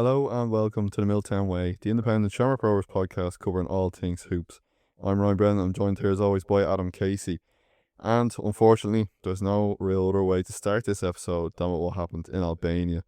Hello and welcome to the Milltown Way, the independent Shamrock Rovers podcast covering all things hoops. I'm Ryan Brennan. I'm joined here as always by Adam Casey. And unfortunately, there's no real other way to start this episode than what happened in Albania.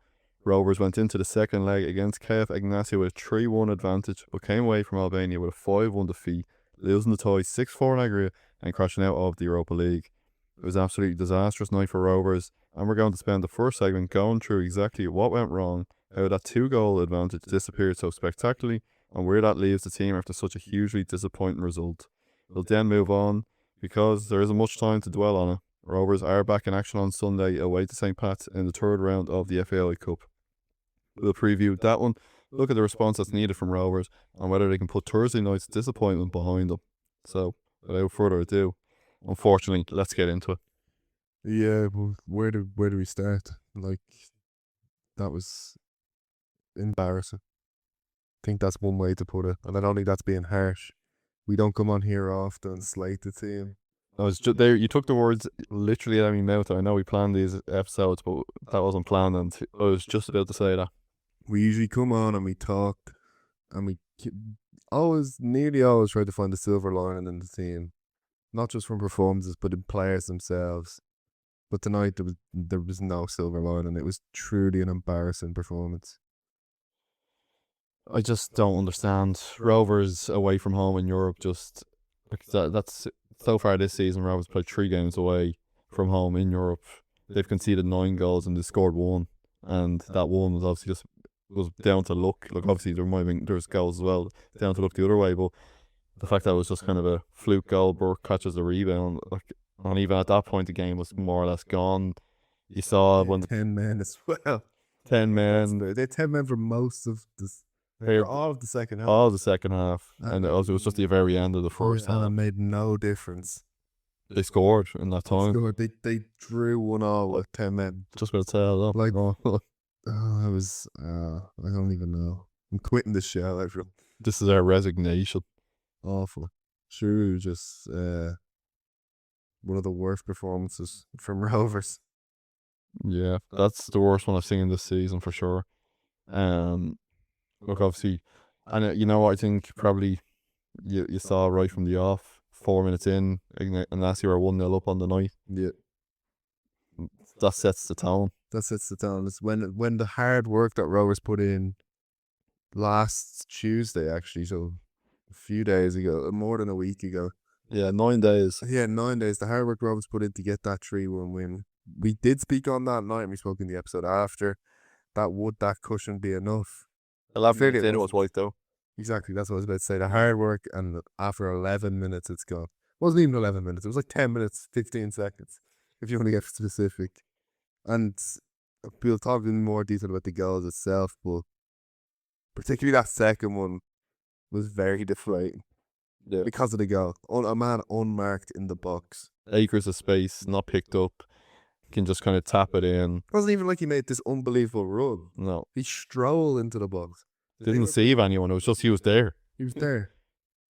Rovers went into the second leg against KF Egnatia with a 3-1 advantage, but came away from Albania with a 5-1 defeat, losing the tie 6-4 in aggregate and crashing out of the Europa League. It was an absolutely disastrous night for Rovers, and we're going to spend the first segment going through exactly what went wrong, how that 2-goal advantage disappeared so spectacularly, and where that leaves the team after such a hugely disappointing result. We'll then move on, because there isn't much time to dwell on it. Rovers are back in action on Sunday away to St. Pat's in the third round of the FAI Cup. We'll preview that one, look at the response that's needed from Rovers, and whether they can put Thursday night's disappointment behind them. So, without further ado, unfortunately, let's get into it. Yeah, well, where do we start? That was embarrassing. I think that's one way to put it, and I don't think that's being harsh. We don't come on here often and slate the team. I was just there. You took the words literally out of my mouth. I know we planned these episodes, but that wasn't planned, and I was just about to say that. We usually come on and we talk, and we nearly always try to find the silver lining in the team, not just from performances, but in players themselves. But tonight there was no silver lining. It was truly an embarrassing performance. I just don't understand. Rovers away from home in Europe, just that's so far this season. Rovers played 3 games away from home in Europe. They've conceded 9 goals and they scored 1, and that one was obviously just was down to luck. Like obviously there's goals as well, down to luck the other way. But the fact that it was just kind of a fluke goal, Burke catches the rebound, and even at that point the game was more or less gone. You saw when 10 men as well. 10 men. They had 10 men for most of this. All of the second half. All of the second half. And it was just the very end of the first half. And it made no difference. They scored in that time. They drew 1-1 with 10 men. Just going to tell them. I don't even know. I'm quitting this show, everyone. This is our resignation. Awful. Sure, just one of the worst performances from Rovers. Yeah, that's the worst one I've seen this season for sure. Look, obviously, and you know what I think probably you saw right from the off, 4 minutes in, unless you were 1-0 up on the night. Yeah. That sets the tone. It's when the hard work that Rovers put in last Tuesday, actually, so a few days ago, more than a week ago. Yeah, 9 days. Yeah, 9 days. The hard work Rovers put in to get that 3-1 win. We did speak on that night, and we spoke in the episode after. Would that cushion be enough? 11 minutes in, it was white though. Exactly, that's what I was about to say. The hard work, and after 11 minutes, it's gone. It wasn't even 11 minutes. It was like 10 minutes, 15 seconds, if you want to get specific. And we'll talk in more detail about the goals itself, but particularly that second one was very deflating. Yeah. Because of the goal. A man unmarked in the box. Acres of space, not picked up. Can just kind of tap it in. It wasn't even like he made this unbelievable run. No. He strolled into the box. Didn't save anyone. It was just he was there. He was there.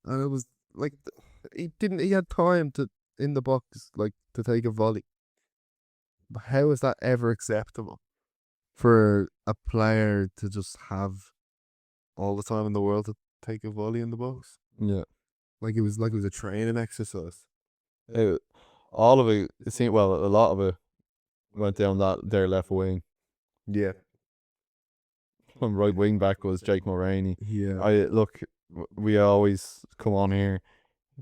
And it was like he had time in the box to take a volley. But how is that ever acceptable for a player to just have all the time in the world to take a volley in the box? Yeah. Like it was a training exercise. All of it seemed, well, a lot of it went down their left wing. Yeah. From right wing back was Jake Mulroney. Yeah. We always come on here.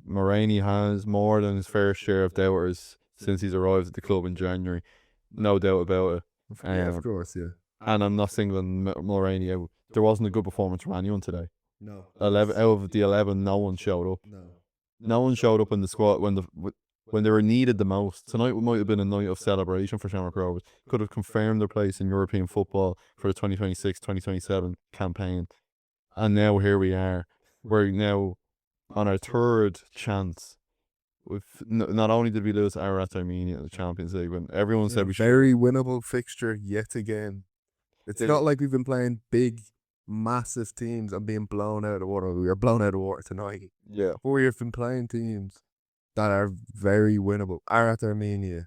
Mulroney has more than his fair share of doubters since he's arrived at the club in January. No doubt about it. Of course, yeah. And I'm not singling Mulroney out. There wasn't a good performance from anyone today. No. 11 out of the 11, no one showed up. No one showed up in the squad when they were needed the most. Tonight might have been a night of celebration for Shamrock Rovers. Could have confirmed their place in European football for the 2026-2027 campaign. And now here we are. We're now on our third chance. Not only did we lose Armenia in the Champions League, when everyone said we should. Very winnable fixture yet again. It's not like we've been playing big, massive teams and being blown out of the water. We were blown out of the water tonight. Yeah. But we've been playing teams that are very winnable. Armenia,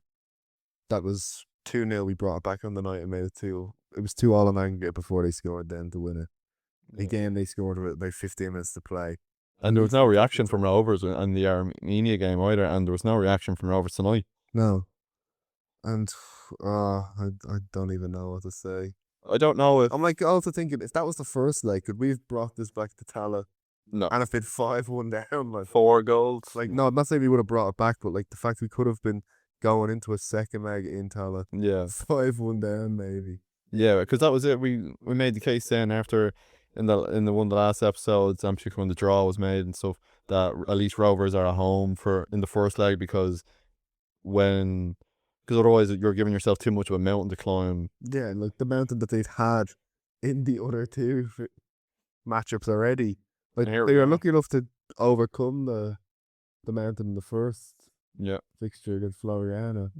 that was 2-0. We brought it back on the night and made it 2. it was 2-2 on aggregate before they scored then to win it. Again, they scored with about 15 minutes to play. And there was no reaction from Rovers in the Armenia game either, and there was no reaction from Rovers tonight. No. And I don't even know what to say. I don't know if... I'm like also thinking, if that was the first leg, could we have brought this back to Tala? No. And if it 5-1 down, like 4 goals. like no, I'm not saying we would have brought it back, but like the fact we could have been going into a second leg in Tala, Yeah. 5-1 down maybe. Yeah, because that was it. We made the case then after in the one of the last episodes, particularly when the draw was made and stuff, that at least Rovers are at home in the first leg because otherwise you're giving yourself too much of a mountain to climb. Yeah, like the mountain that they've had in the other two matchups already. Like And here they we were are. lucky enough to overcome the mountain in the first Yeah. fixture against Floriana.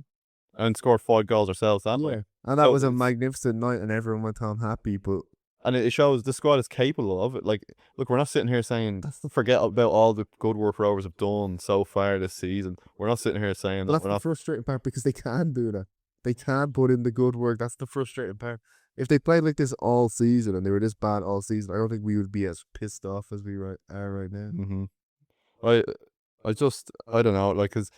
And scored 5 goals ourselves that night. And that So was a it's- magnificent night and everyone went home happy, but And it shows the squad is capable of it. Like, look, we're not sitting here saying forget about all the good work Rovers have done so far this season. We're not sitting here saying that's we're the not. frustrating part because they can do that. They can put in the good work. That's the frustrating part. If they played like this all season and they were this bad all season, I don't think we would be as pissed off as we are right now. Mm-hmm. I don't know, like, cause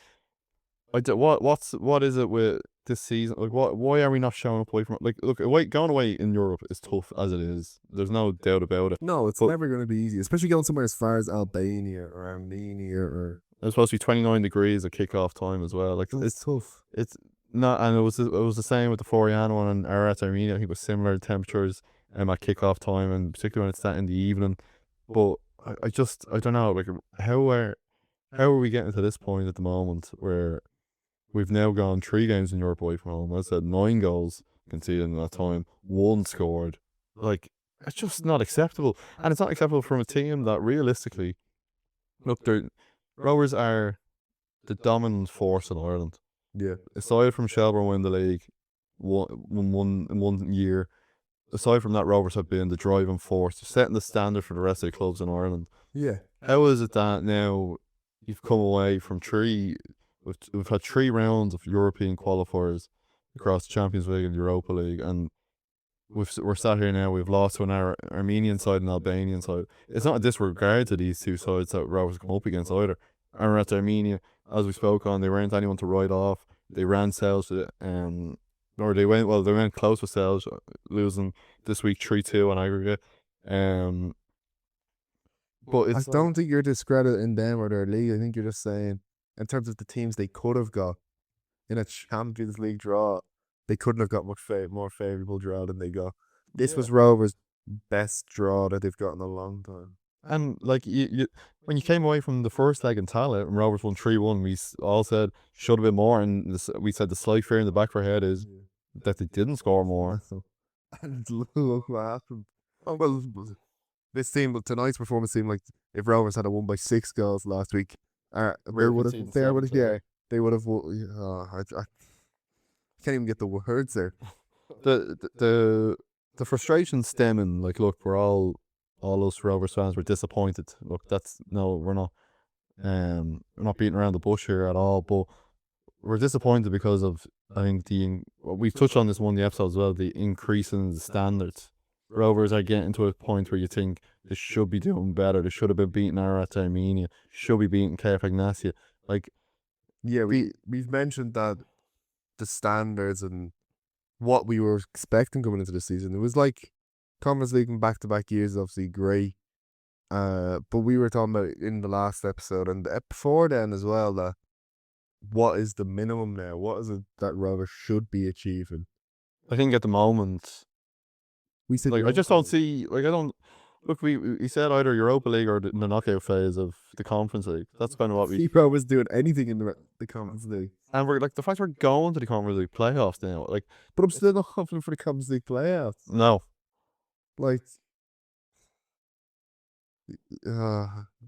what is it with this season? Like, why are we not showing up away from? Like, look, going away in Europe is tough as it is. There's no doubt about it. No, it's But- never going to be easy, especially going somewhere as far as Albania or Armenia or. It's supposed to be 29 degrees at kick-off time as well. Like, It's tough. it's not, and it was the same with the Floriana one and Arat Armenia. I think it was similar temperatures at kick-off time, and particularly when it's that in the evening. But I don't know, like, how are we getting to this point at the moment where we've now gone 3 games in Europe away from home? I said 9 goals conceded in that time, 1 scored. Like, it's just not acceptable, and it's not acceptable from a team that realistically, look, Rovers are the dominant force in Ireland. Yeah. Aside from Shelbourne winning the league in one year, aside from that, Rovers have been the driving force, setting the standard for the rest of the clubs in Ireland. Yeah. How is it that now you've come away from we've had 3 rounds of European qualifiers across the Champions League and Europa League, and we're sat here now, we've lost to an Armenian side and Albanian side. It's not a disregard to these 2 sides that Rovers come up against either. And at Armenia, as we spoke on, they weren't anyone to write off. They ran Sells, or they went close with Sells, losing this week 3-2 on aggregate. But I don't think you're discrediting them or their league. I think you're just saying, in terms of the teams they could have got in a Champions League draw, they couldn't have got much more favourable draw than they got. This was Rovers' best draw that they've got in a long time. And like you when you came away from the first leg in Tala and Rovers won 3-1, we all said should have been more, and we said the slight fear in the back of our head is that they didn't score more. And look what happened. Oh, well, this team, but tonight's performance seemed like if Rovers had won by 6 goals last week, they would have won. I can't even get the words there. The frustration stemming, like, look, we're all us Rovers fans were disappointed. Look, we're not beating around the bush here at all, but we're disappointed because of, I think, we've touched on this one of the episodes as well, the increase in the standards. Rovers are getting to a point where you think they should be doing better. They should have been beating Arat Armenia, should be beating KF Egnatia. Like, yeah, we've mentioned that the standards and what we were expecting coming into the season. It was like Conference League in back-to-back years is obviously great. But we were talking about in the last episode and before then as well, that what is the minimum now? What is it that Rovers should be achieving? I think at the moment, We said like, I just don't see, like, I don't look. We said either Europa League or the knockout phase of the Conference League. That's kind of what we. see Rovers doing anything in the Conference League. And we're like, the fact we're going to the Conference League playoffs now, like, But I'm still not confident for the Conference League playoffs. no. Like,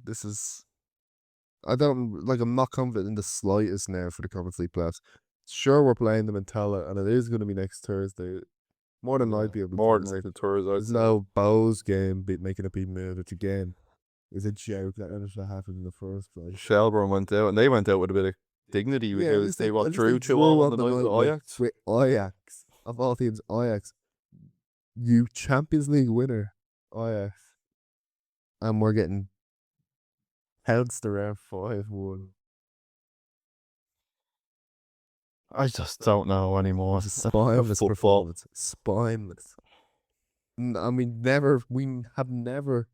this is. I'm not confident in the slightest now for the Conference League playoffs. Sure, we're playing them in Tala, and it is going to be next Thursday. More than I'd be able to. More than the tours. There's no Bowes game making a big move, which again is a joke that actually happened in the first place. Shelbourne went out, and they went out with a bit of dignity. Yeah, They at least drew they 2-1 on the night with with Ajax. With Ajax. Of all teams, Ajax. You Champions League winner, IF, and we're getting pounced around 5-1. I just don't know anymore. It's a spineless Football. performance. Spineless. I mean, we have never,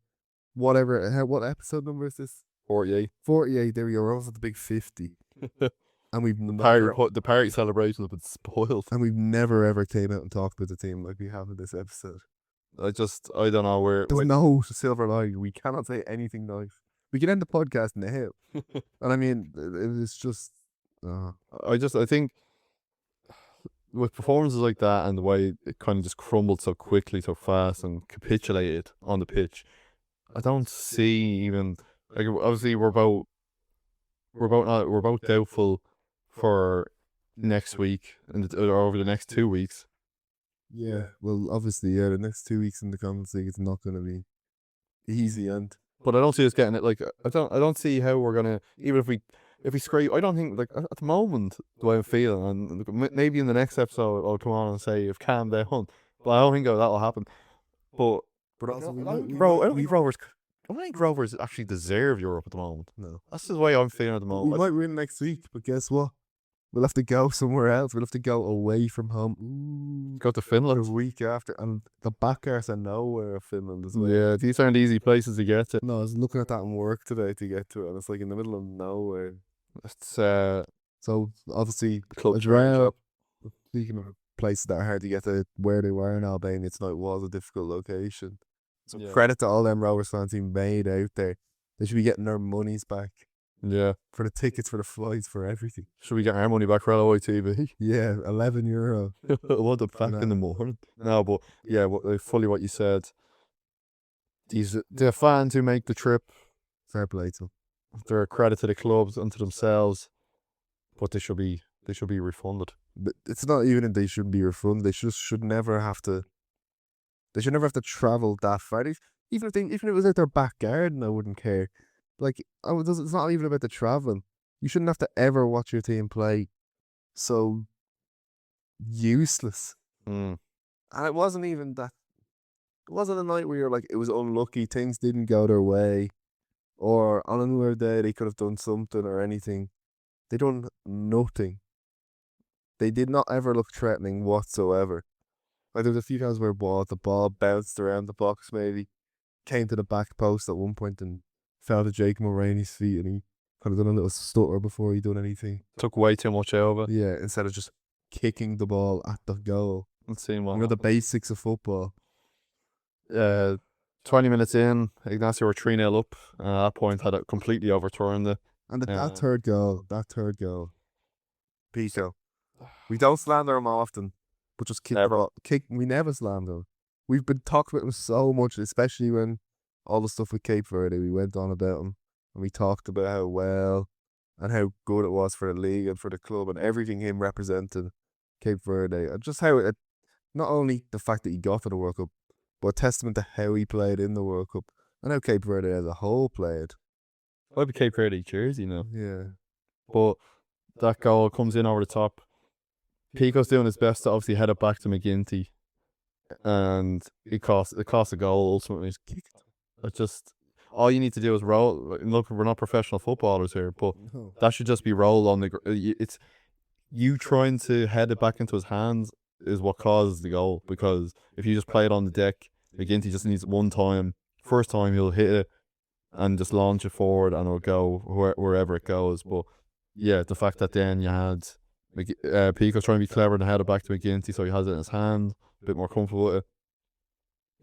what episode number is this? 48. 48, there we go, we're almost at the big 50. And we've The party celebrations have been spoiled. and we've never ever came out and talked about the team like we have in this episode. I don't know where. There's no silver lining. We cannot say anything nice. We can end the podcast now. And I mean, it's just, I think with performances like that and the way it kind of just crumbled so quickly, so fast, and capitulated on the pitch, I don't see even like obviously we're both doubtful for next week or over the next 2 weeks. yeah. Well, obviously, yeah, the next 2 weeks in the Conference League, it's not going to be easy. And But I don't see us getting it. Like I don't see how we're gonna, even if we scrape. I don't think, like, at the moment the way I'm feeling, and maybe in the next episode I'll come on and say if calm down, but I don't think that'll happen. But also, I don't think Rovers actually deserve Europe at the moment. No. That's the way I'm feeling at the We moment. might win next week, but guess what? We'll have to go somewhere else. We'll have to go away from home. Ooh, Go to the Finland. week after, and the back arse are nowhere of Finland as well. Yeah, these aren't easy places to get to. No, I was looking at that in work today to get to it, and it's like in the middle of nowhere. It's So obviously, club a training draw. job. Speaking of places that are hard to get to, where they were in Albania tonight was a difficult location. So Yeah. credit to all them Rovers fans who made out there. They should be getting their monies back Yeah. for the tickets, for the flights, for everything. Should we get our money back for LOI TV? Yeah, €11. I want it back in the morning. No, but yeah, fully what you said. The fans who make the trip, Fair play to them. they're a credit to the clubs and to themselves, but they should be refunded. But it's not even that they shouldn't be refunded. They should never have to. They should never have to travel that far. Even if it was out their back garden, I wouldn't care. Like, it's not even about the traveling. You shouldn't have to ever watch your team play so useless. Mm. And it wasn't even that. It wasn't a night where you're like, it was unlucky, things didn't go their way, or on another day they could have done something or anything. They done nothing. They did not ever look threatening whatsoever. Like, there was a few times where the ball bounced around the box, maybe came to the back post at one point and fell to Jake Mulroney's feet, and he kind of done a little stutter before he done anything. Took way too much out of it. Yeah, instead of just kicking the ball at the goal. Let's see what. You know, the basics of football. 20 minutes in, Egnatia were 3-0 up. At that point, had it completely overturned it. And Yeah. that third goal. Pico. We don't slander him often, but just kick the Never. ball. We never slander him. We've been talking about him so much, especially when all the stuff with Cape Verde, we went on about him, and we talked about how well and how good it was for the league and for the club and everything him represented Cape Verde. And just how not only the fact that he got to the World Cup, but a testament to how he played in the World Cup and how Cape Verde as a whole played. I have a Cape Verde jersey now. Yeah. But that goal comes in over the top. Pico's doing his best to obviously head it back to McGinty, and it cost a goal ultimately. It just, all you need to do is roll. Look, we're not professional footballers here, but No. that should just be rolled on the. It's you trying to head it back into his hands is what causes the goal, because if you just play it on the deck, McGinty just needs one time. First time he'll hit it and just launch it forward, and it'll go wherever it goes. But yeah, the fact that then you had Pico trying to be clever and head it back to McGinty, so he has it in his hand, a bit more comfortable with it.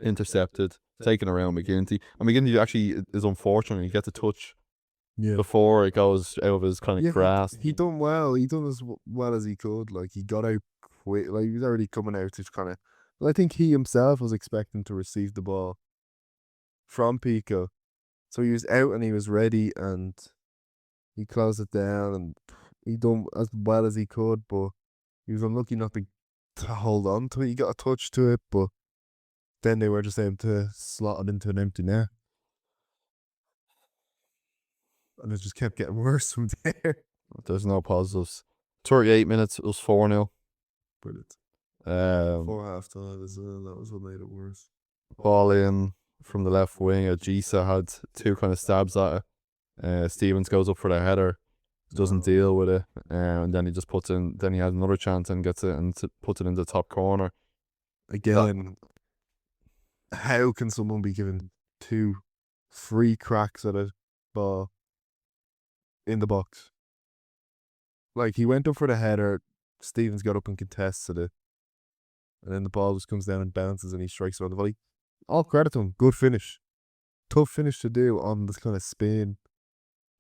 Intercepted, taken around McGinty, and McGinty actually is unfortunate. He gets a touch before it goes out of his kind of grasp. He done well. He done as well as he could. Like, he got out quick. Like, he was already coming out to kind of. But I think he himself was expecting to receive the ball from Pico, so he was out and he was ready, and he closed it down, and he done as well as he could. But he was unlucky not to hold on to it. He got a touch to it, but then they were just able to slot it into an empty net. And it just kept getting worse from there. There's no positives. 38 minutes, it was 4-0. Brilliant. Before half time as well, that was what made it worse. Ball in from the left wing. Ajisa had two kind of stabs at it. Stevens goes up for the header, doesn't deal with it, and then he just puts in. Then he has another chance and gets it and puts it in the top corner. Again, how can someone be given two free cracks at a ball in the box? Like, he went up for the header, Stevens got up and contested it, and then the ball just comes down and bounces and he strikes it on the volley. All credit to him, good finish. Tough finish to do on this kind of spin,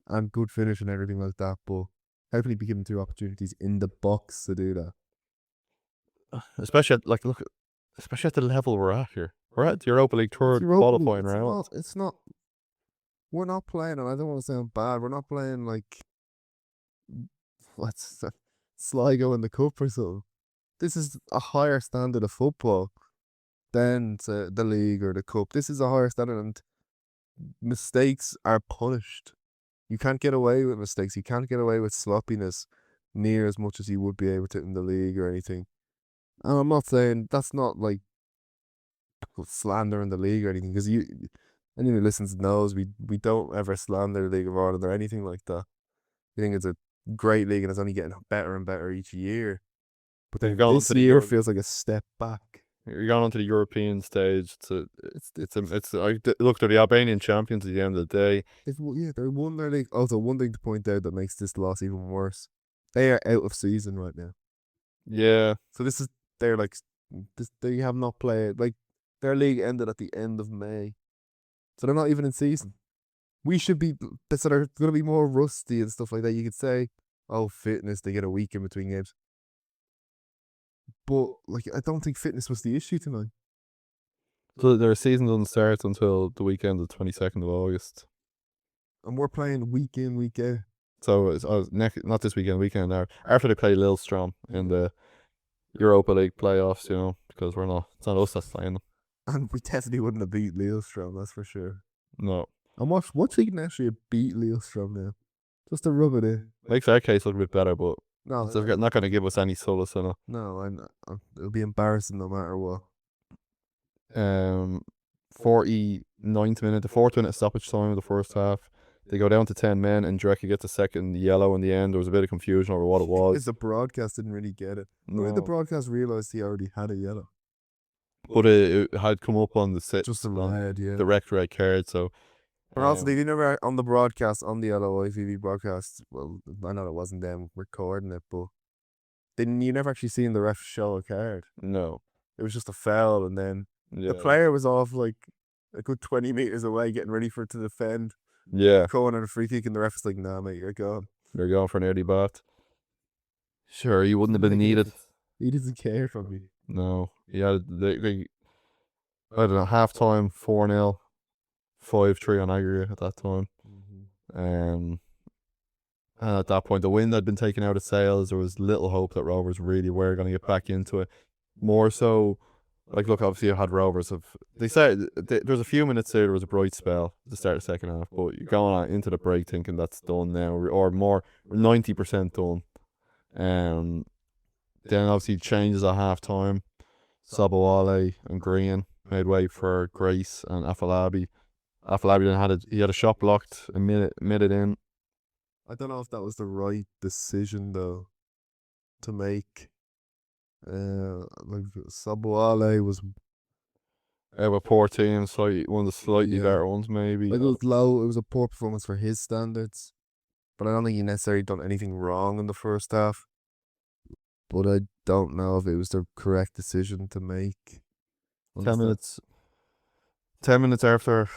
and good finish and everything like that, but how can he be given two opportunities in the box to do that? Especially especially at the level we're at here. We're at the Europa League third Europa League, qualifying round. It's not. We're not playing, and I don't want to sound bad. We're not playing like what's Sligo in the cup or something. This is a higher standard of football than the league or the cup. This is a higher standard, and mistakes are punished. You can't get away with mistakes. You can't get away with sloppiness near as much as you would be able to in the league or anything. And I'm not saying that's not like slander in the league or anything, because anyone who listens knows we don't ever slander the League of Ireland or anything like that. I think it's a great league and it's only getting better and better each year. But then this year feels like a step back. You're going onto the European stage. I look, they're the Albanian champions at the end of the day. They're won their league. Also, one thing to point out that makes this loss even worse: they are out of season right now. Yeah. So they're like they have not played. Like, their league ended at the end of May, so they're not even in season. We should be. So they're going to be more rusty and stuff like that. You could say, oh, fitness, they get a week in between games. But like, I don't think fitness was the issue tonight. So their season doesn't start until the weekend of the 22nd of August. And we're playing week in, week out. So not this weekend now. After they play Lillestrøm in the Europa League playoffs, because it's not us that's playing them. And we definitely wouldn't have beat Lillestrøm, that's for sure. No. And watch Egnatia beat Lillestrøm now, just to rub it in. Makes our case look a bit better, but no, it's not going to give us any solace in it. No, it'll be embarrassing no matter what. 49th minute, the 4th minute stoppage time of the first half. They go down to 10 men, and Drecka gets a second yellow in the end. There was a bit of confusion over what it was. The broadcast didn't really get it. No. The broadcast realised he already had a yellow. But it had come up on the just a red, yeah. The red card, so. But also, they never, on the broadcast, on the LOIVV broadcast, well, I know it wasn't them recording it, but you never actually seen the ref show a card. No. It was just a foul, and then the player was off like a good 20 metres away getting ready to defend. Yeah. Going on a free kick, and the ref was like, nah, mate, you're gone. You're going for an early bat. Sure, you wouldn't have been needed. He doesn't care for me. No. Yeah, I don't know, half time, 4-0, 5-3 on aggregate at that time. And at that point, the wind had been taken out of sails. There was little hope that Rovers really were going to get back into it. More so, like, look, obviously you had Rovers they said there's a few minutes there was a bright spell at the start of the second half, but you're going on into the break thinking that's done now, or more, 90% done. Then obviously changes at half time. Sabawale and Green made way for Grace and Afalabi. Afalabi then had a shot blocked a minute in. I don't know if that was the right decision though to make. Like, Sabawale was a poor team, one of the slightly better ones maybe. Like, it was low. It was a poor performance for his standards, but I don't think he necessarily done anything wrong in the first half. But I don't know if it was the correct decision to make. 10 minutes after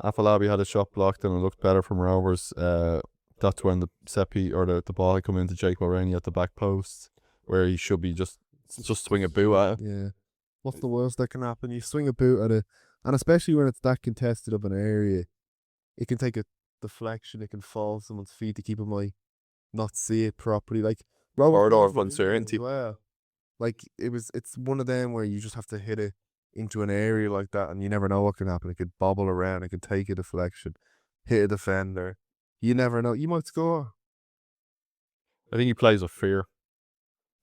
Afalabi had a shot blocked and it looked better from Rovers, that's when the set piece or the ball had come into Jake Mulroney at the back post, where he should be just swing a boot at it. Yeah. What's the worst that can happen? You swing a boot at it, and especially when it's that contested of an area, it can take a deflection, it can fall someone's feet to keep them not see it properly. Like, corridor of uncertainty. Well, like, it's one of them where you just have to hit it into an area like that, and you never know what can happen. It could bobble around, it could take a deflection, hit a defender. You never know. You might score. I think he plays with fear.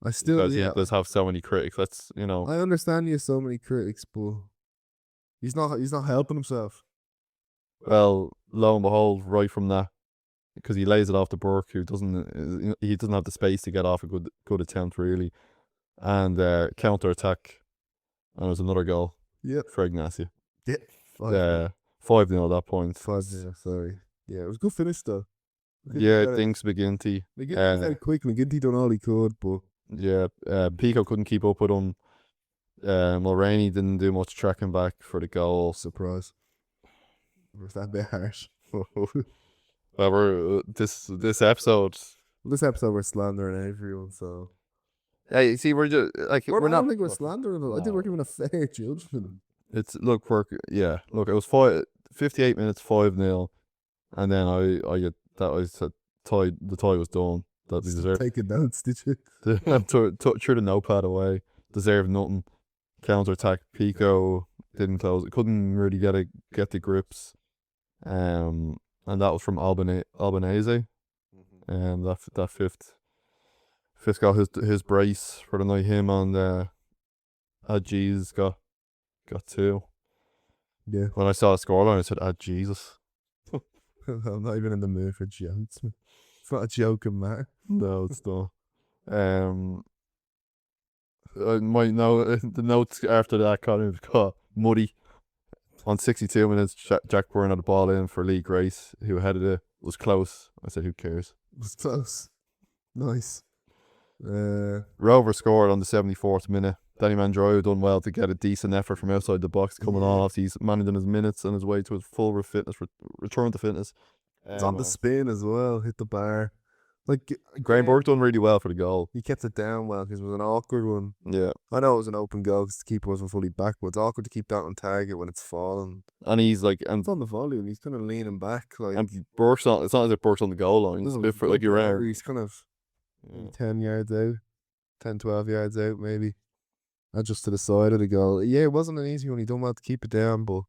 I still, because he yeah, does have so many critics. That's I understand he has so many critics, but he's not helping himself. well, lo and behold, right from that, because he lays it off to Burke, who he doesn't have the space to get off a good attempt really, and counter attack, and there's another goal Yep. for Egnatia. Yeah. 5-0 at that point. 5-0, sorry. Yeah, it was a good finish though. Yeah, Dinks McGinty. McGinty said quick. McGinty done all he could, but Yeah, Pico couldn't keep up with him. Mulroney didn't do much tracking back for the goal. surprise. Was that a bit harsh? Well, this episode. This episode we're slandering everyone, so Yeah, you see, we're just like I we're not. don't think we're slandering them. I think we're giving a fair judgment. It's look, it was 58 minutes, 5-0, and then the tie was done. That they deserved. Taking notes, did you? Threw the notepad away. Deserved nothing. Counter attack. Pico didn't close. Couldn't really get the grips. And that was from Albanese. And that fifth got his brace for the night. Him and Jesus got 2. Yeah. When I saw the scoreline, I said, Jesus. I'm not even in the mood for jokes. It's not a joking matter. No, it's not. The notes after that kind of got muddy. On 62 minutes, Jack Byrne had the ball in for Lee Grace, who headed it. Was close. I said, who cares? It was close. Nice. Rover scored on the 74th minute. Danny Mandroy done well to get a decent effort from outside the box coming on. Obviously, he's managing his minutes and his way to his full return to fitness. It's on the spin as well. Hit the bar. Like Graham Burke done really well for the goal. He kept it down well because it was an awkward one. Yeah. I know it was an open goal because the keeper wasn't fully back, but it's awkward to keep that on target when it's falling. And he's like, it's on the volley and he's kind of leaning back. Like, and Burke's not. It's not as if Burke's on the goal line. It's different. Like you're out. He's kind of 10 yards out, 10, 12 yards out maybe. And just to the side of the goal. Yeah, it wasn't an easy one. He done well to keep it down, but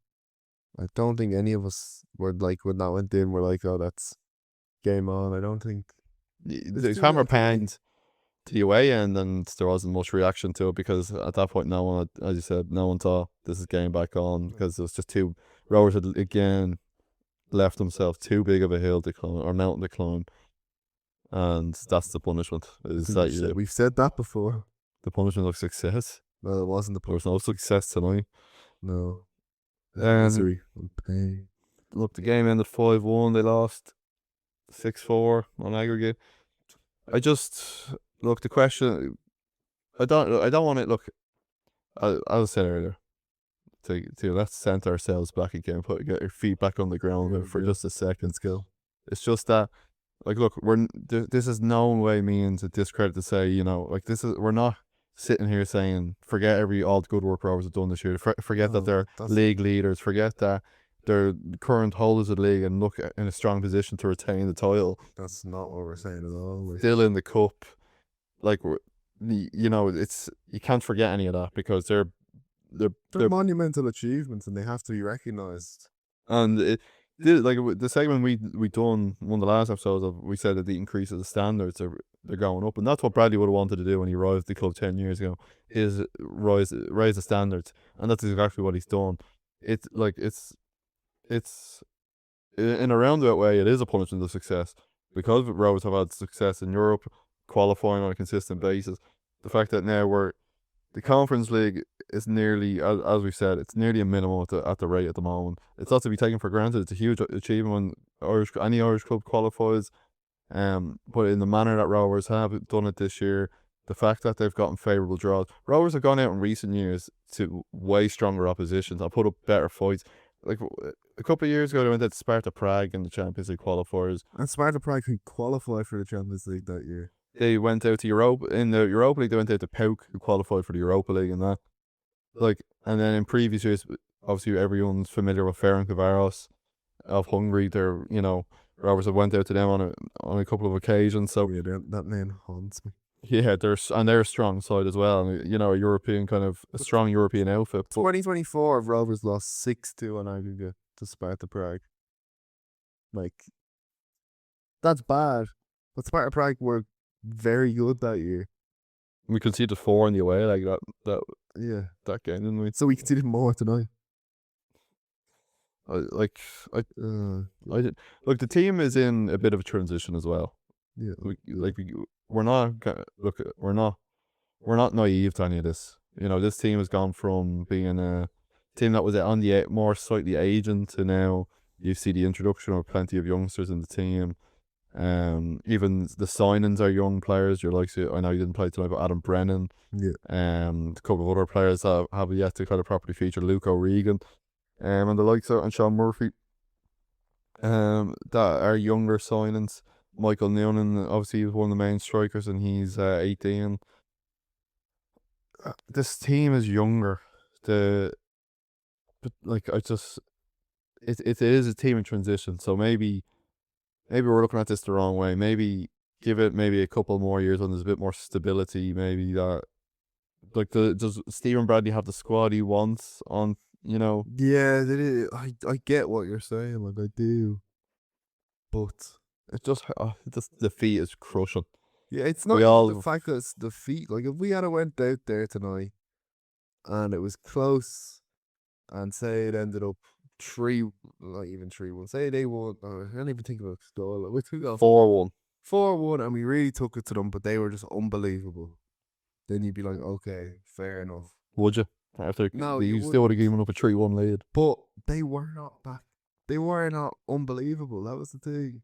I don't think any of us were like, when that went in, we're like, oh, that's game on. I don't think. The camera panned to the away end, and there wasn't much reaction to it because at that point, no one, as you said, no one thought this is game back on because it was just too. Rovers had again left themselves too big of a hill to climb or mountain to climb, and that's the punishment. We've said that before. The punishment of success. Well, it wasn't the punishment. There was no success tonight. No. Misery and pain. Look, the game ended 5-1. They lost 6-4 on aggregate. I just look the question. I don't want it. Look, as I said earlier, to let's center ourselves back again. Get your feet back on the ground for just a second. Skill. It's just that, like, look, this is no way means a discredit to say, like we're not sitting here saying forget all the good work Rovers have done this year. Forget that they're league leaders. Forget that they're current holders of the league and look in a strong position to retain the title. That's not what we're saying at all. We're still in the cup. Like, it's you can't forget any of that because they're monumental achievements and they have to be recognised. And the segment we done one of the last episodes of, we said that the increase of the standards they're going up, and that's what Bradley would have wanted to do when he arrived at the club 10 years ago, is raise the standards, and that's exactly what he's done. It's in a roundabout way, it is a punishment of success because Rovers have had success in Europe, qualifying on a consistent basis. The fact that now the Conference League is nearly, as we said, it's nearly a minimum at the rate at the moment. It's not to be taken for granted. It's a huge achievement when any Irish club qualifies. But in the manner that Rovers have done it this year, the fact that they've gotten favourable draws. Rovers have gone out in recent years to way stronger oppositions and put up better fights. Like a couple of years ago, they went out to Sparta Prague in the Champions League qualifiers. And Sparta Prague could qualify for the Champions League that year. They went out to Europa. In the Europa League, they went out to PAOK, who qualified for the Europa League and that. And then in previous years, obviously everyone's familiar with Ferencváros of Hungary. They're, Rovers have went out to them on a couple of occasions. So yeah, that name haunts me. Yeah, they're a strong side as well. And, a European a strong European outfit. 2024, Rovers lost 6-2 on aggregate to Sparta Prague. That's bad. But Sparta Prague were very good that year. We conceded 4 in the away leg Yeah. that game, didn't we? So we conceded more tonight. I did. Look, the team is in a bit of a transition as well. Yeah. We're not we're not naive to any of this. You know, this team has gone from being a team that was on the more slightly aging to now you see the introduction of plenty of youngsters in the team. Even the signings are young players. You're like, I know you didn't play tonight, but Adam Brennan. Yeah. A couple of other players that have yet to kind of properly feature. Luke O'Regan, and the likes of and Sean Murphy. That are younger signings. Michael Noonan, obviously, is one of the main strikers, and he's 18. This team is younger. But like I just, it is a team in transition. So maybe we're looking at this the wrong way. Maybe give it maybe a couple more years when there's a bit more stability. Maybe that, like, does Stephen Bradley have the squad he wants on? You know, Yeah, I get what you're saying, like I do. But it just defeat is crushing. yeah, it's not We all the fact that it's defeat. Like if we had went out there tonight and it was close and say it ended up 3, not even 3-1. Say they won. I can't even think of a score. We took off 4-1. 4-1, and we really took it to them, but they were just unbelievable. Then you'd be like, okay, fair enough. Would you? After No, you you still would have wouldn't. given up a 3-1 lead. But they were not back. They were not unbelievable. That was the thing.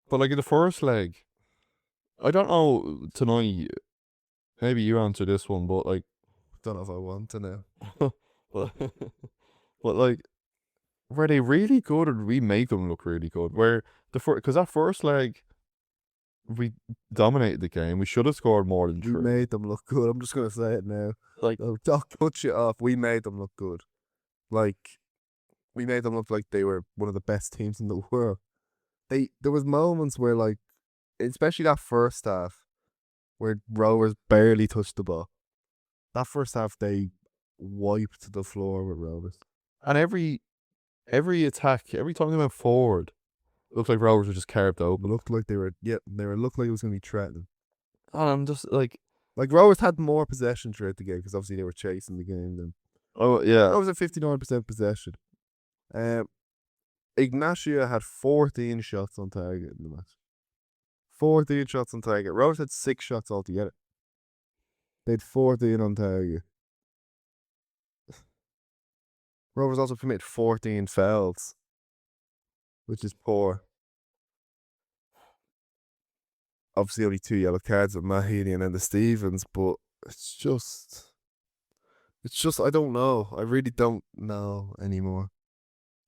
But like in the first leg, I don't know tonight. Maybe you answer this one, but like, Don't know if I want to now. but, but like, were they really good, or did we make them look really good? Where because that first leg, we dominated the game. We should have scored more than We 3. made them look good. I'm just gonna say it now. Like, Don't cut you off. We made them look good. Like we made them look like they were one of the best teams in the world. There was moments where, like, especially that first half, where Rovers barely touched the ball. That first half they wiped the floor with Rovers. and every attack, every time they went forward, looked like Rovers were just carved open. Looked like they were looked like it was gonna be threatening. And I'm just like, Rovers had more possession throughout the game because obviously they were chasing the game. Then oh yeah, Rovers had 59% possession. Ignatia had 14 shots on target in the match. 14 shots on target. Rovers had 6 shots altogether. They had 14 on target. Rovers also committed 14 fouls, which is poor. Obviously, only 2 yellow cards with Matt Heaney and then the Stevens, but it's just, I don't know. I really don't know anymore.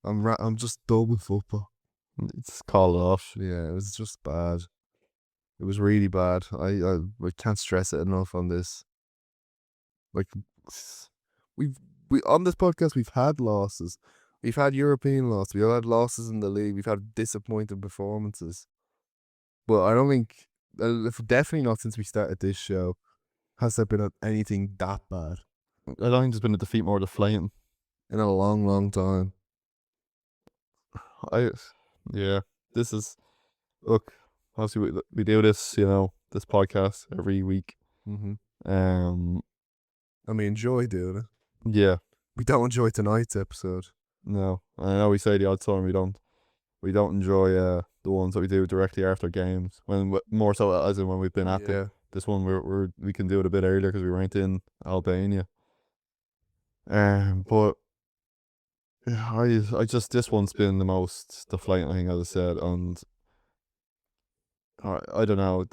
I'm just done with football. it's called it off. Yeah, it was just bad. It was really bad. I can't stress it enough on this. Like, we on this podcast we've had losses. We've had European losses. We've had losses in the league. We've had disappointing performances. But I don't think, definitely not since we started this show, has there been anything that bad I don't think there's been a defeat more deflating. in a long, long time. This is, look, obviously we do this, this podcast every week. Mm-hmm. And we enjoy doing it. Yeah. We don't enjoy tonight's episode. No, I know we say the odd time we don't enjoy the ones that we do directly after games. When more so as in when we've been at it. This one we can do it a bit earlier because we weren't in Albania. But yeah, I just, this one's been the most deflating thing, as I said, and I don't know.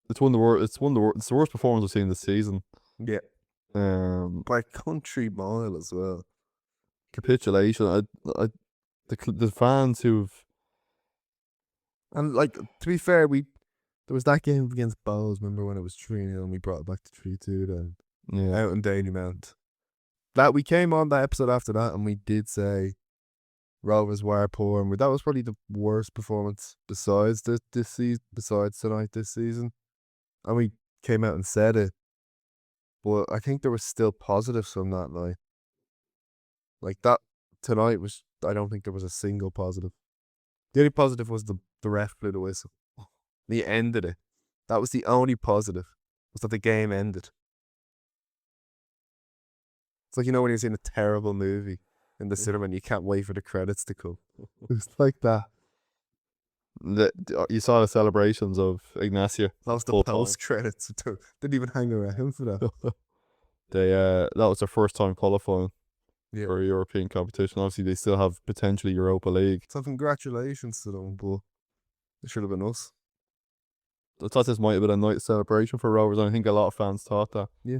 It's one of the worst. It's the worst performance I've seen this season. Yeah. By a country mile as well. Capitulation. The fans who've, and like, to be fair, there was that game against Bowes. Remember when it was 3-0 and we brought it back to 3-2 then? Yeah. Out in Dalymount. That we came on that episode after that and we did say Rovers were poor, and that was probably the worst performance besides this season, besides tonight this season. And we came out and said it. But I think there was still positives from that night. Like that tonight was, I don't think there was a single positive. The only positive was the ref blew the whistle. He ended it. That was the only positive, was that the game ended. like, you know, when you're seeing a terrible movie in the cinema and you can't wait for the credits to come. It's like that. You saw the celebrations of Ignatia. That was the Full time. post credits. Didn't even hang around for that. That was their first time qualifying Yeah. for a European competition. Obviously, they still have potentially Europa League. So congratulations to them, but it should have been us. I thought this might have been a night celebration for Rovers, and I think a lot of fans thought that. Yeah.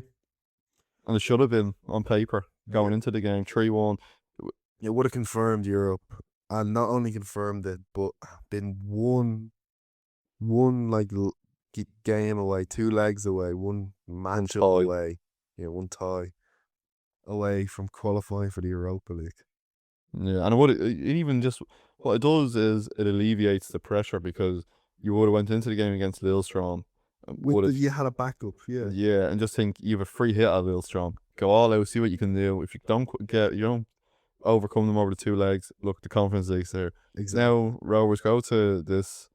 And it should have been on paper going into the game 3-1. It would have confirmed Europe, and not only confirmed it, but been one like game away, 2 legs away, one matchup tie. away, one tie away from qualifying for the Europa League. Yeah, and it even just what it does is it alleviates the pressure, because you would have went into the game against Lillestrøm. You had a backup, yeah. Yeah, and just think you have a free hit at Lillestrøm. Go all out, see what you can do. If you don't overcome them over the 2 legs, look, the Conference League's there. Exactly. Now Rovers go to this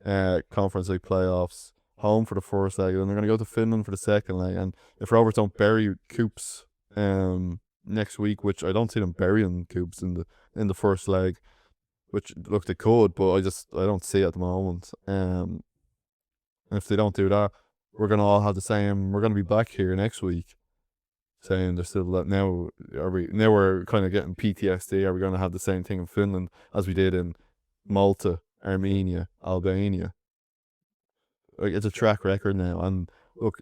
Conference League playoffs home for the first leg, and they're going to go to Finland for the second leg. And if Rovers don't bury Coops next week, which I don't see them burying Coops in the first leg, which look, they could, but I don't see it at the moment. And if they don't do that, we're gonna all have the same. We're gonna be back here next week, saying they're still now. Now we're kind of getting PTSD. Are we gonna have the same thing in Finland as we did in Malta, Armenia, Albania? Like, it's a track record now, and look,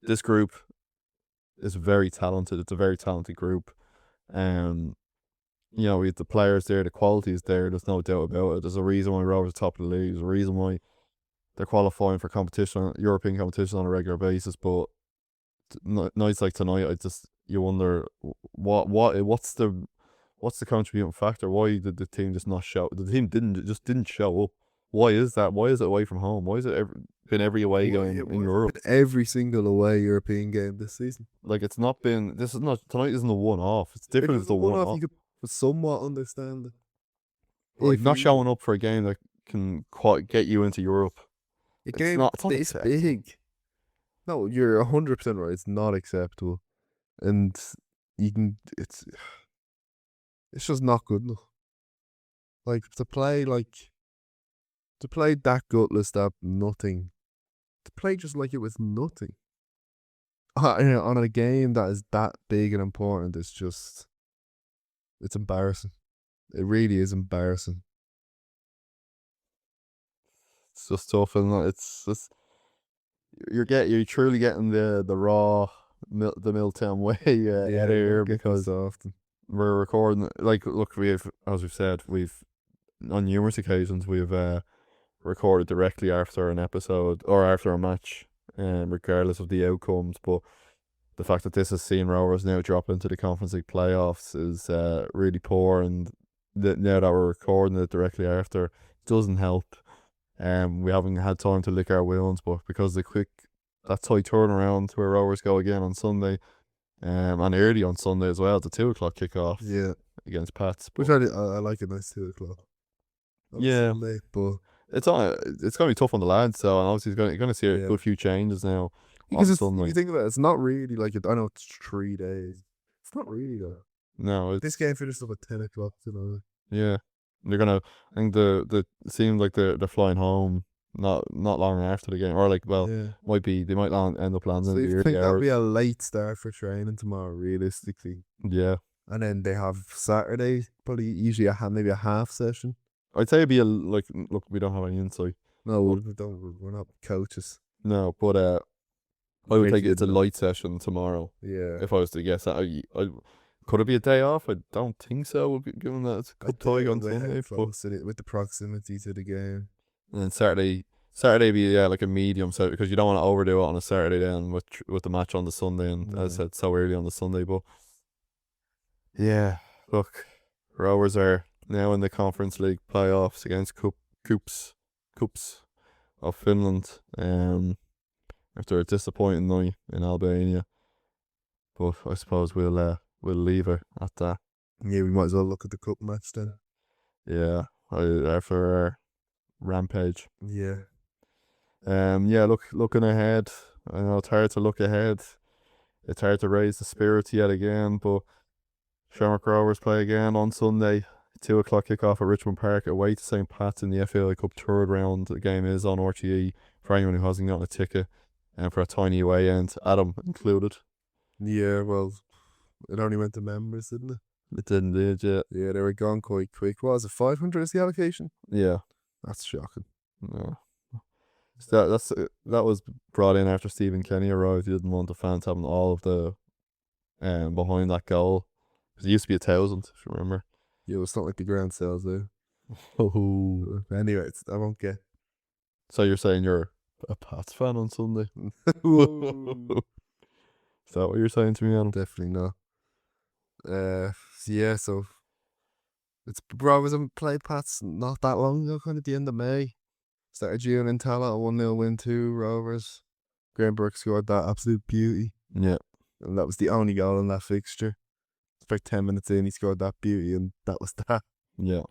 this group is very talented. It's a very talented group. We have the players there, the quality is there. There's no doubt about it. There's a reason why Rovers are top of the league. There's a reason why they're qualifying for European competition on a regular basis. But nights like tonight, you wonder what's the contributing factor? Why did the team just not show? The team didn't show up. Why is that? Why is it away from home? Why is it been every away game in Europe? Every single away European game this season. Like, it's not been. Tonight isn't a one-off. It's different. It's the one-off. You could somewhat understand it. Like, not showing up for a game that can quite get you into Europe. A game this big. No, you're 100% right. It's not acceptable, and it's just not good enough. Like, to play that gutless, that nothing. To play just like it was nothing. On a game that is that big and important, it's embarrassing. It really is embarrassing. It's just tough, and it's just you're truly getting the raw the Milltown way out of here, because often we're recording. Like, look, as we've said, on numerous occasions we've recorded directly after an episode or after a match, regardless of the outcomes. But the fact that this has seen Rovers now drop into the Conference League playoffs is really poor, and now that we're recording it directly after, doesn't help. We haven't had time to lick our wounds, but because that tight turnaround where Rovers go again on Sunday, and early on Sunday as well, it's a 2:00 kickoff. Yeah, against Pats. Which I like a nice 2:00. Yeah, Sunday, but it's gonna be tough on the lads. So, and obviously you're gonna see a good few changes now. Because you think about it, it's not really like I know it's 3 days. It's not really though. No, this game finished up at 10:00 tonight. Yeah, they're gonna. I think it seems like they're flying home not long after the game, or they might end up landing. So you think that'll be a late start for training tomorrow, realistically? Yeah, and then they have Saturday, probably usually maybe a half session. I'd say it'd be look, we don't have any insight. No, we're not coaches. No, but I would think it's a light session tomorrow. Yeah. If I was to guess that, could it be a day off? I don't think so, given that it's a cup tie on Sunday. With the proximity to the game. And then Saturday be like a medium, so because you don't want to overdo it on a Saturday then with the match on the Sunday, and as I said, so early on the Sunday. But yeah, look, Rovers are now in the Conference League playoffs against Coops of Finland, after a disappointing night in Albania. But I suppose we'll leave it at that. Yeah, we might as well look at the cup match then. Yeah, after our rampage. Yeah. Looking ahead, I know it's hard to look ahead. it's hard to raise the spirits yet again, but Shamrock Rovers play again on Sunday. 2 o'clock kickoff at Richmond Park away to St. Pat's in the FAI Cup third round. The game is on RTE for anyone who hasn't gotten a ticket, and for a tiny away end, Adam included. Yeah, well, it only went to members, didn't it? It didn't, did it? Yeah, they were gone quite quick. What was it, 500 is the allocation? Yeah. That's shocking. No. So that was brought in after Stephen Kenny arrived. He didn't want the fans having all of the behind that goal. Because it used to be 1,000, if you remember. Yeah, it's not like the ground sales though. Oh. Anyway, I won't get. So you're saying you're a Pats fan on Sunday? Whoa. Is that what you're saying to me, Adam? Definitely not. Yeah, so it's Rovers haven't played Pats not that long ago, kind of the end of May. Started June in Tallaght, a 1-0 win to Rovers. Graham Burke scored that absolute beauty. Yeah. And that was the only goal in that fixture. It's like 10 minutes in, he scored that beauty, and that was that. Yeah.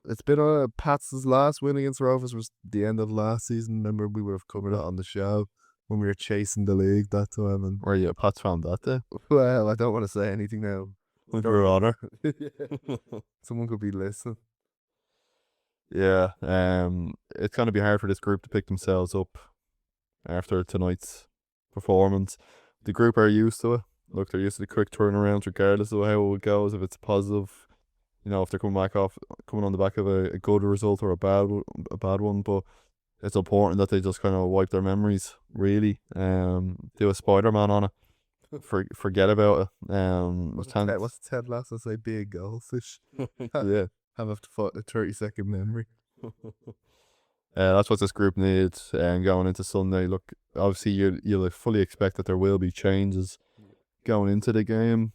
It's been Pats' last win against Rovers was the end of last season. Remember, we would have covered it on the show when we were chasing the league that time. And Were you a Pats fan that day? well, I don't want to say anything now. With your honour. Someone could be listening. Yeah. It's going to be hard for this group to pick themselves up after tonight's performance. The group are used to it. Look, they're used to the quick turnarounds regardless of how it goes. If it's positive, you know, if they're coming on the back of a good result or a bad one. But it's important that they just kind of wipe their memories, really. Do a Spider-Man on it. Forget about it. What's Ted Lasso say? Be a goldfish. Yeah. Have a 30-second memory. That's what this group needs. And going into Sunday, look, obviously you'll fully expect that there will be changes going into the game.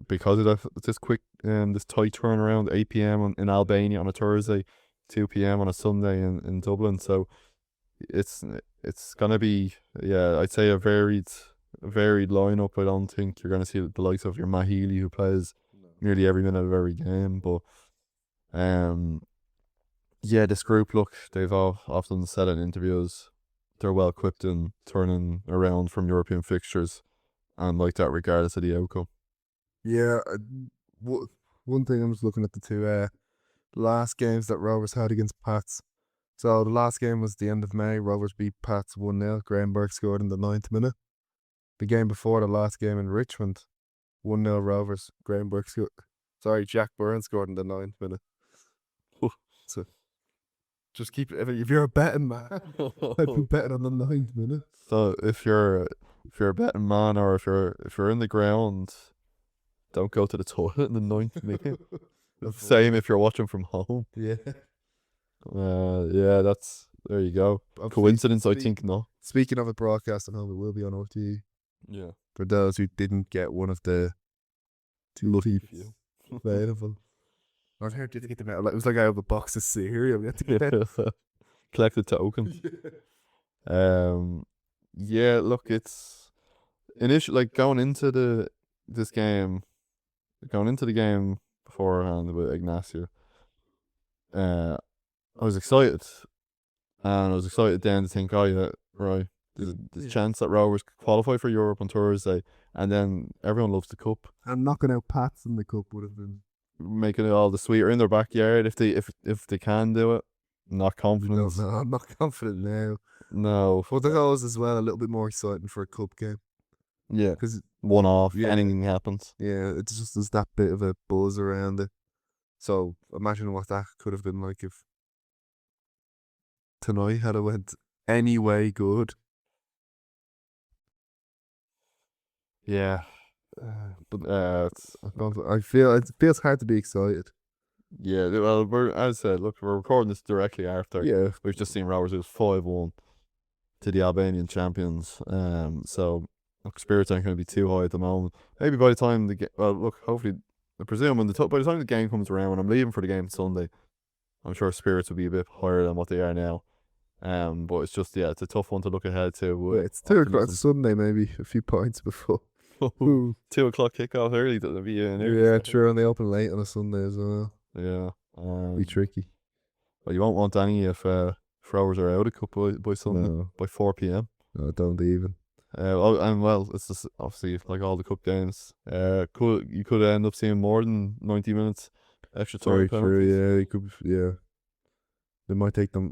Because of this quick, this tight turnaround, 8 p.m. in Albania on a Thursday, 2 p.m. on a Sunday in Dublin. So it's gonna be, I'd say a varied lineup. I don't think you're gonna see the likes of your Mahili, who plays nearly every minute of every game. But this group, look, they've often said in interviews they're well equipped in turning around from European fixtures, and like that regardless of the outcome. Yeah, one thing I'm just looking at the two last games that Rovers had against Pats. So the last game was the end of May. Rovers beat Pats 1-0. Graham Burke scored in the 9th minute. The game before, the last game in Richmond, 1-0 Rovers. Graham Burke scored. Sorry, Jack Byrne scored in the 9th minute. So just keep it. If you're a betting man, I'd be betting on the 9th minute. So if you're a betting man, or if you're in the ground, don't go to the toilet in the 9th minute. Same if you're watching from home. Yeah. That's there you go. Coincidence, I think not. Speaking of a broadcast at home, it will be on RTE. Yeah. For those who didn't get one of the Lucky few available. I heard did get them out. It was like I have a box of cereal. We had to get that. Collected tokens. Look, it's initially like going into the game beforehand with Egnatia. I was excited, and I was excited then to think, right, there's a chance that Rovers could qualify for Europe on Thursday, and then everyone loves the cup. And knocking out Pats in the cup would have been making it all the sweeter in their backyard if they can do it. Not confident. No, I'm not confident now. No. But the goals as well, a little bit more exciting for a cup game. Yeah, because one off, anything happens. Yeah, it's just there's that bit of a buzz around it. So imagine what that could have been like if tonight had it went any way good. Yeah. But I feel it feels hard to be excited. Yeah, well, as I said, look, we're recording this directly after. Yeah, we've just seen Rovers lose 5-1 to the Albanian champions. So look, spirits aren't going to be too high at the moment. Maybe by the time hopefully, I presume by the time the game comes around, when I'm leaving for the game Sunday, I'm sure spirits will be a bit higher than what they are now. But it's just it's a tough one to look ahead to. It's 2 o'clock Sunday, maybe a few points before. 2 o'clock kickoff early. That'll be true, and they open late on a Sunday as well. Yeah, be tricky. But you won't want any if Rovers are out of cup by Sunday by 4 p.m. No, don't even. It's just obviously like all the cup games. You could end up seeing more than 90 minutes extra time Very penalties. true. Yeah, you could. Yeah, they might take them.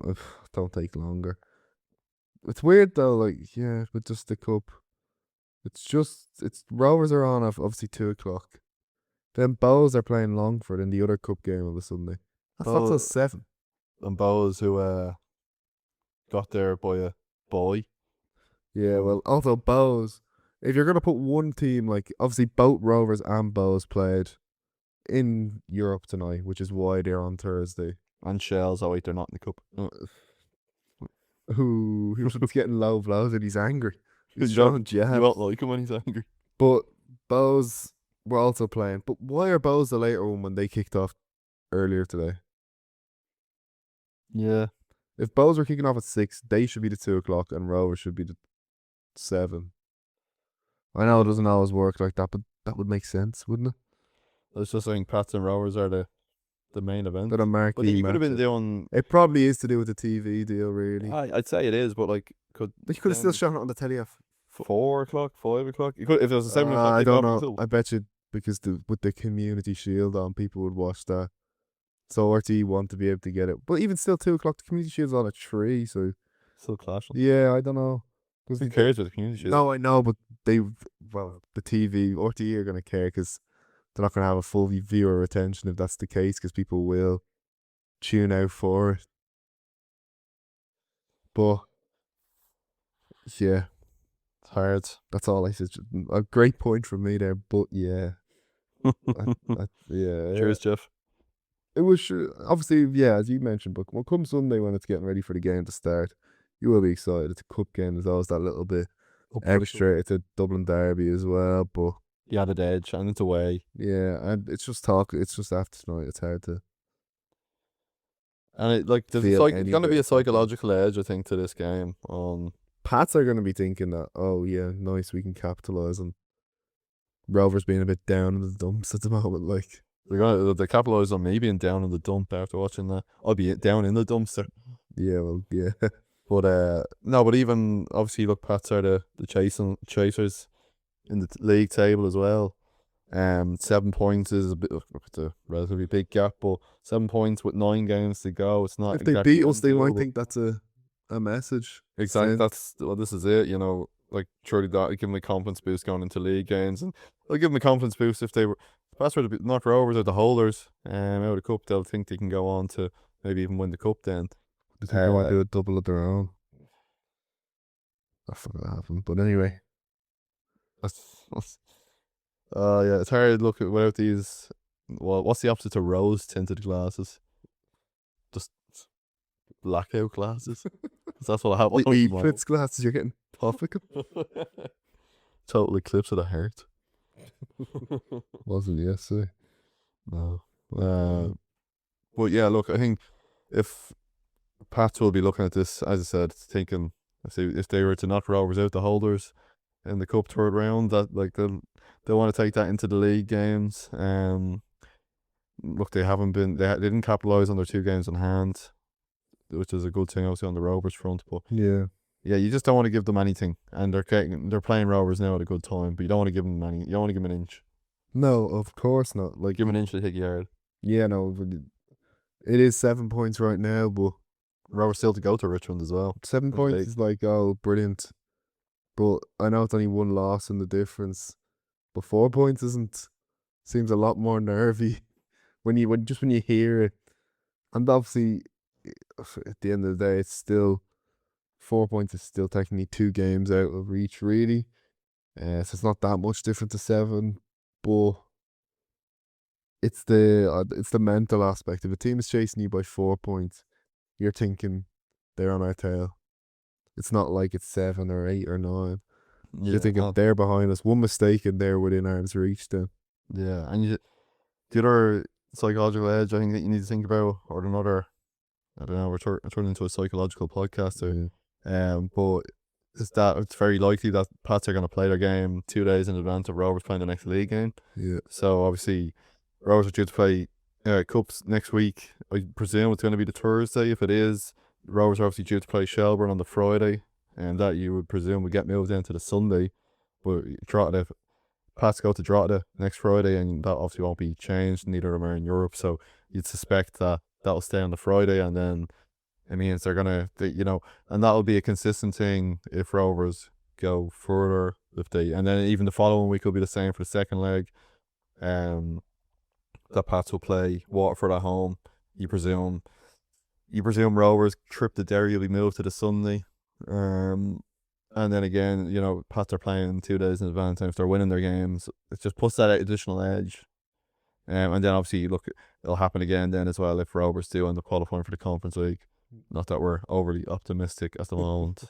Don't take longer. It's weird though. Like, yeah, but just the cup. It's Rovers are on obviously 2 o'clock. Then Bows are playing Longford in the other cup game on the Sunday. That's not till Bow- 7. And Bowes, who got there by a boy. Yeah, So- well, also Bows. If you're gonna put one team, like obviously both Rovers and Bows played in Europe tonight, which is why they're on Thursday. And Shells, oh wait, they're not in the cup. No. Who he was getting low blows and he's angry. He's You showing don't- You jabs. won't like him when he's angry. But Bows were also playing. But why are Bows the later one when they kicked off earlier today? Yeah. If Bows were kicking off at 6, they should be the 2 o'clock and Rovers should be the 7. I know it doesn't always work like that, but that would make sense, wouldn't it? I was just saying Pats and Rovers are the main event. That a But marquee you could have been matchup. doing. It probably is to do with the TV deal, really. I'd say it is, but like They could have still then shown it on the telly at 4 o'clock, 5 o'clock. You could if it was a 7 o'clock. I don't kickoff, know. still- I bet you because with the Community Shield on, people would watch that. So RT want to be able to get it, but even still, 2 o'clock. The Community Shield's on at 3, so Still clashing. yeah, I don't know. Who cares with the community shield? No, I know, but the TV RT are gonna care because they're not gonna have a full viewer retention if that's the case, because people will tune out for it. But yeah, It's hard. that's all I said. A great point from me there, but yeah, yeah. Cheers, Jeff. It was obviously, yeah, as you mentioned, but come Sunday when it's getting ready for the game to start, you will be excited. It's a cup game. There's always that little bit extra. It's a Dublin derby as well, but The added edge, and it's away. yeah, and it's just talk. It's just after tonight. It's hard to. And it's Feel it's any going to bit be a of confidence. psychological edge, I think, to this game. Pats are going to be thinking that, oh yeah, nice, we can capitalise on Rovers being a bit down in the dumps at the moment. Like, They capitalise on me being down in the dump after watching that. I'll be down in the dumpster. yeah, well, yeah, But no, but even obviously, look, Pats are the chasers in the league table as well. 7 points is it's a relatively big gap, but 7 points with 9 games to go. It's not. if they exactly beat us, they might undoable. think that's a message. Exactly. Sent. This is it. You know, like surely that would give them a confidence boost going into league games, and they'll give them a confidence boost if they were. Pats were the not Rovers or the holders. Out of the cup, they'll think they can go on to maybe even win the cup. Then They think they might do a double of their own. That's not gonna happen. But anyway, yeah, it's hard to look at without these. Well, what's the opposite to rose tinted glasses? Just blackout glasses. 'Cause that's what I have. the Eclipse glasses, you're getting topical. Total eclipse of the heart. Wasn't yesterday. No. But yeah, look, I think if Pats will be looking at this, as I said, thinking if they were to knock Rovers out the holders in the cup third round, that like they'll want to take that into the league games. Look, they didn't capitalise on their 2 games in hand, which is a good thing obviously on the Rovers front. But Yeah. yeah, you just don't want to give them anything, and they're playing Rovers now at a good time, but you don't want to give them any. You don't want to give them an inch. No, of course not. Like, Give them an inch, they take you hard. yeah, no, but it is 7 points right now, but Rovers still to go to Richmond as well. 7 That's points big. is like, oh, brilliant. But I know it's only 1 loss in the difference. But 4 points seems a lot more nervy when you hear it. And obviously, at the end of the day, it's still 4 points is still technically 2 games out of reach, really. So it's not that much different to 7, but it's the mental aspect. If a team is chasing you by 4 points, you're thinking they're on our tail. It's not like it's 7 or 8 or 9. You're thinking they're behind us. One mistake and they're within arm's reach then. Yeah, and the other psychological edge I think that you need to think about, or another, I don't know, we're turning into a psychological podcast here. But is that it's very likely that Pats are going to play their game 2 days in advance of Rovers playing the next league game. Yeah. So obviously, Rovers are due to play cups next week. I presume it's going to be the Thursday. If it is, Rovers are obviously due to play Shelburne on the Friday. and that you would presume would get moved into the Sunday, but Drogheda, Pats go to Drogheda next Friday, and that obviously won't be changed. Neither of them are in Europe, so you'd suspect that that'll stay on the Friday, and then it means they're gonna, and that'll be a consistent thing if Rovers go further. If they, and then even the following week will be the same for the second leg. That Pats will play Waterford at home. You presume Rovers trip to Derry will be moved to the Sunday. And then again, Pats are playing 2 days in advance, and if they're winning their games, it just puts that additional edge. And then obviously, look, it'll happen again then as well if Rovers do end up qualifying for the Conference League. Not that we're overly optimistic at the moment.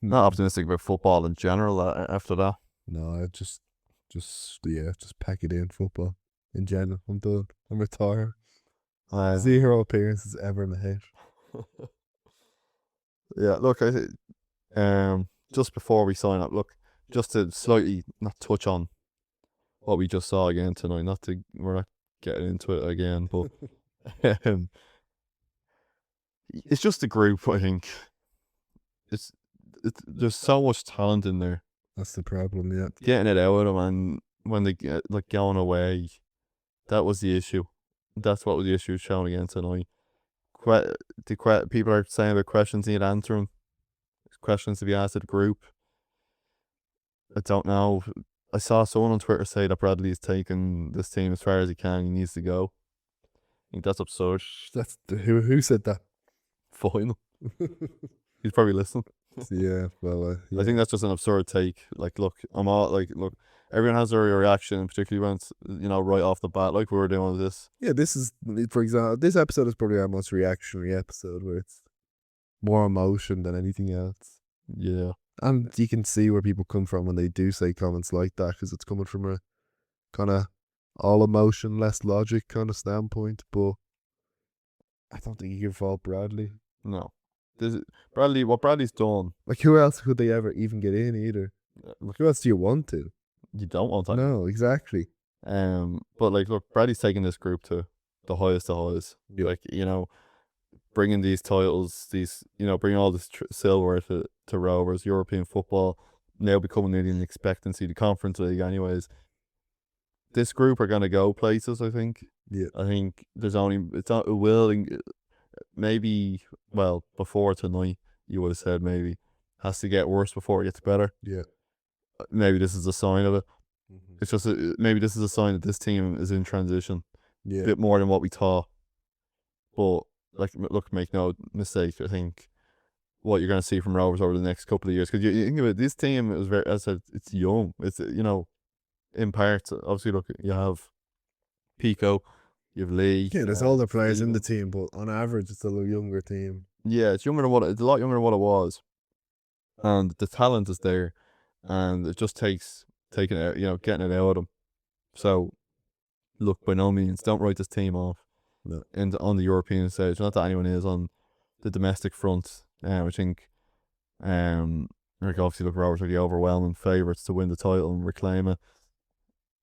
Not optimistic about football in general after that. No, just pack it in, football in general. I'm done. I'm retired. 0 appearances ever made. Yeah, look, I think just before we sign up, look, just to slightly not touch on what we just saw again tonight. We're not getting into it again, but it's just a group. I think there's so much talent in there. That's the problem. Yeah, getting it out of them, and when they get going away, that was the issue. That's what was the issue shown again tonight. People are saying about questions need answering. Questions to be asked of the group. I don't know. I saw someone on Twitter say that Bradley's taken this team as far as he can. He needs to go. I think that's absurd. That's who said that? Final. He's probably listening. Yeah, well, yeah. I think that's just an absurd take. Look, everyone has their reaction, particularly when it's, right off the bat, like we were doing with this. Yeah, this is, for example, this episode is probably our most reactionary episode, where it's more emotion than anything else. Yeah. And you can see where people come from when they do say comments like that, because it's coming from a kind of all emotion, less logic kind of standpoint. But I don't think you can fault Bradley. No. What Bradley's done. Like, who else could they ever even get in either? Who else do you want to? You don't want that. No, exactly. But look, Bradley's taking this group to the highest of highs. Yeah. Bringing these titles, bringing all this silver to Rovers, European football, now becoming nearly an expectancy, the Conference League anyways. This group are going to go places, I think. Yeah. I think before tonight, you would have said maybe has to get worse before it gets better. Yeah. Maybe this is a sign of it. Mm-hmm. It's just maybe this is a sign that this team is in transition. Yeah. A bit more than what we thought. But look, make no mistake. I think what you're going to see from Rovers over the next couple of years, because you think about this team, it was very, as I said, it's young. It's in parts. Obviously, look, you have Pico, you have Lee. Yeah, there's older players in the team, but on average, it's a little younger team. Yeah, it's a lot younger than what it was, and the talent is there, and it just takes taking it, getting it out of them. So, look, by no means, don't write this team off. No. On the European stage. Not that anyone is on the domestic front. I think, obviously, look, Rovers are the overwhelming favourites to win the title and reclaim it.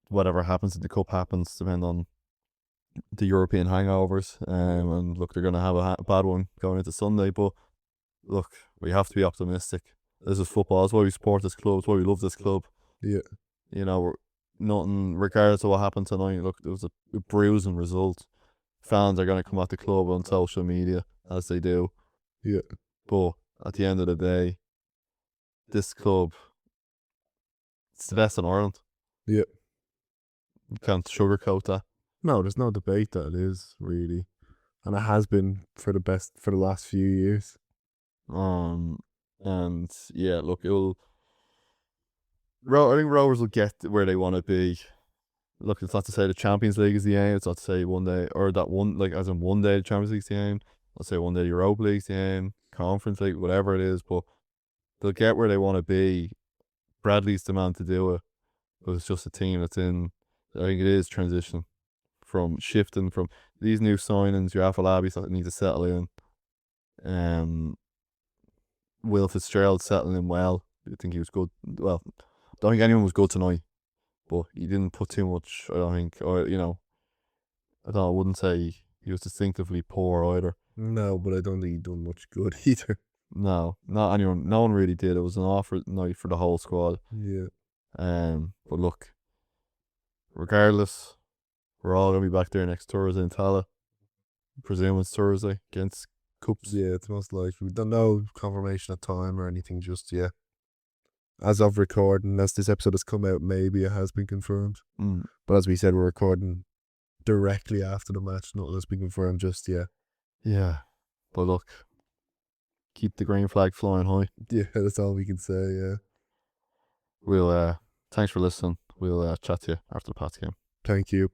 Whatever happens in the cup happens, depending on the European hangovers. And look, they're going to have a bad one going into Sunday. But look, we have to be optimistic. This is football. That's why we support this club. That's why we love this club. Yeah. Nothing, regardless of what happened tonight. Look, there was a bruising result. Fans are going to come at the club on social media, as they do. Yeah. But at the end of the day, this club, it's the best in Ireland. Yeah. You can't sugarcoat that. No, there's no debate that it is, really. And it has been for the last few years. And yeah, look, I think Rovers will get where they want to be. Look, it's not to say the Champions League is the aim. It's not to say one day, or that one, as in one day the Champions League's the aim. I'll say one day the Europa League's the aim, Conference League, whatever it is. But they'll get where they want to be. Bradley's the man to do it. But it's just a team that's in, I think it is transition from shifting from these new signings, your Afalabis that need to settle in. Will Fitzgerald settling in well. I think he was good. Well, I don't think anyone was good tonight. But he didn't put too much, I don't think, or, I wouldn't say he was distinctively poor either. No, but I don't think he done much good either. No, not anyone. No one really did. It was an off night for the whole squad. Yeah. But look, regardless, we're all gonna be back there next Thursday in Tala. Presume it's Thursday against Cups. Yeah, it's most likely. We don't know confirmation of time or anything just yet. As of recording, as this episode has come out, maybe it has been confirmed. Mm. But as we said, we're recording directly after the match. Nothing has been confirmed just yet. Yeah, but look, keep the green flag flying high. Yeah, that's all we can say, yeah. We'll thanks for listening. We'll chat to you after the Pats game. Thank you.